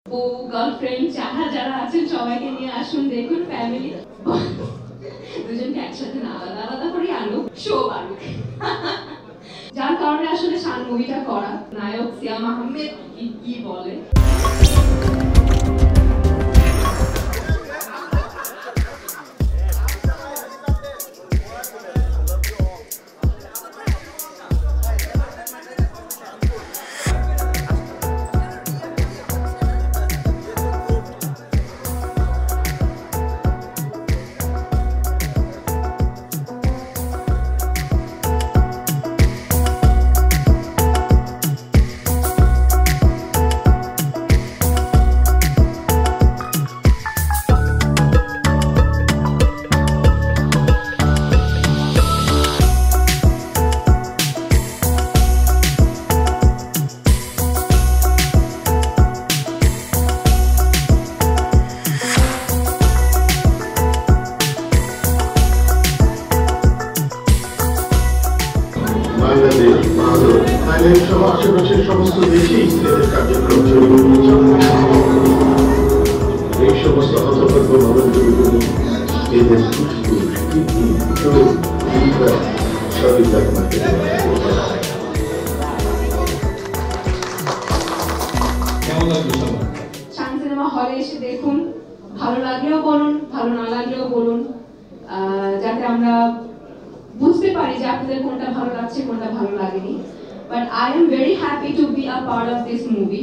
বউ গার্লফ্রেন্ড যারা আছেন সবাইকে নিয়ে আসুন, দেখুন ফ্যামিলি দুজনকে একসাথে না আলাদা আলাদা করে আনুক, শো বানুক। যার কারণে আসলে শান মুভিটা করা। নায়ক সিয়াম আহমেদ কি বলে বাংলাদেশ, ভারত, থাইল্যান্ড সহ আশেপাশের সমস্ত দেশেই এদের কার্যক্রম এই সমস্ত হতভাগ্য মানবগুলো এদের সবই শান সিনেমা হলে এসে দেখুন, ভালো লাগলেও বলুন, ভালো না লাগলেও বলুন, যাতে আমরা বুঝতে পারি যে আপনাদের কোনটা ভালো লাগছে কোনটা ভালো লাগেনি। But I am very happy to be a part of this movie.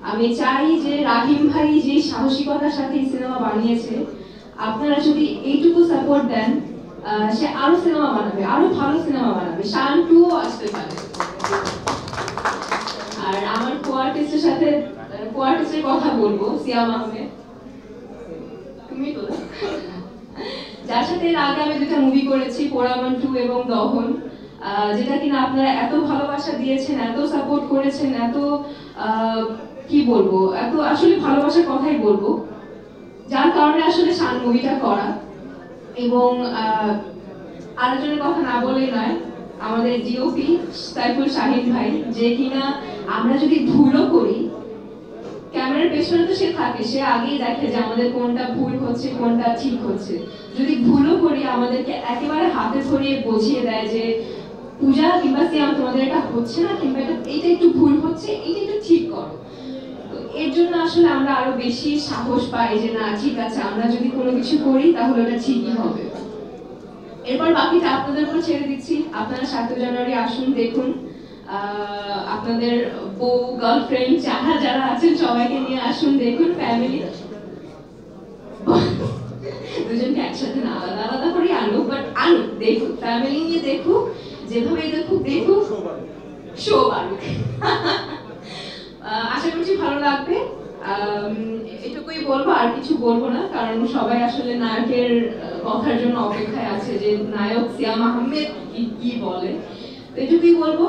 আমি চাই যে রাহিম ভাই যে সাহসিকতার সাথে এই সিনেমা বানিয়েছে, আপনারা যদি এইটুকু সাপোর্ট দেন, সে আরো সিনেমা বানাবে, আরো ভালো সিনেমা বানাবে, শান 2 আসতে পারে। আর আমার কো-আর্টিস্টের সাথে কো-আর্টিস্টের কথা বলবো, সিয়াম আহমেদ, তুমি তো যার সাথে এর আগে আমি দুটো মুভি করেছি, পোড়ামন 2 এবং দহন, যেটা কিনা আপনারা এত ভালোবাসা দিয়েছেন, এত সাপোর্ট করেছেন, এত কি বলবো, এত আসলে ভালোবাসার কথাই বলবো, যার কারণে আসলে শান মুভিটা করা। এবং আরেকজনের কথা না বলেই নয়, আমাদের ডিওপি সাইফুল শাহিন ভাই, যে কিনা আমরা যদি ভুলও করি, ক্যামেরার পেছনে তো সে থাকে, সে আগেই দেখে যে আমাদের কোনটা ভুল হচ্ছে কোনটা ঠিক হচ্ছে। যদি ভুলও করি আমাদেরকে একেবারে হাতে ধরিয়ে বুঝিয়ে দেয় যে পূজা কিংবা সিয়াম তোমাদের এটা হচ্ছে না, কিংবা এইটা একটু ভুল হচ্ছে, এইটা একটু ঠিক করো। তো এর জন্য আসলে আমরা আরো বেশি সাহস পাই যে না ঠিক আছে, আমরা যদি কোনো কিছু করি তাহলে ওটা ঠিকই হবে। এরপর বাকিটা আপনাদের উপর ছেড়ে দিচ্ছি। আপনারা 7 জানুয়ারি আসুন, দেখুন, আপনাদের বউ গার্লফ্রেন্ড যারা আছেন সবাইকে নিয়ে আসুন, দেখুন ফ্যামিলি দুজনকে একসাথে না আলাদা আলাদা করে আনুক, বাট আনুক, দেখুক, ফ্যামিলি নিয়ে দেখুক, যেভাবে দেখুক, শো বানুক। আশা করছি ভালো লাগবে। এটুকুই বলবো, আর কিছু বলবো না, কারণ সবাই আসলে নায়কের কথার জন্য অপেক্ষায় আছে যে নায়ক সিয়াম আহমেদ কি বলে। এটুকুই বলবো।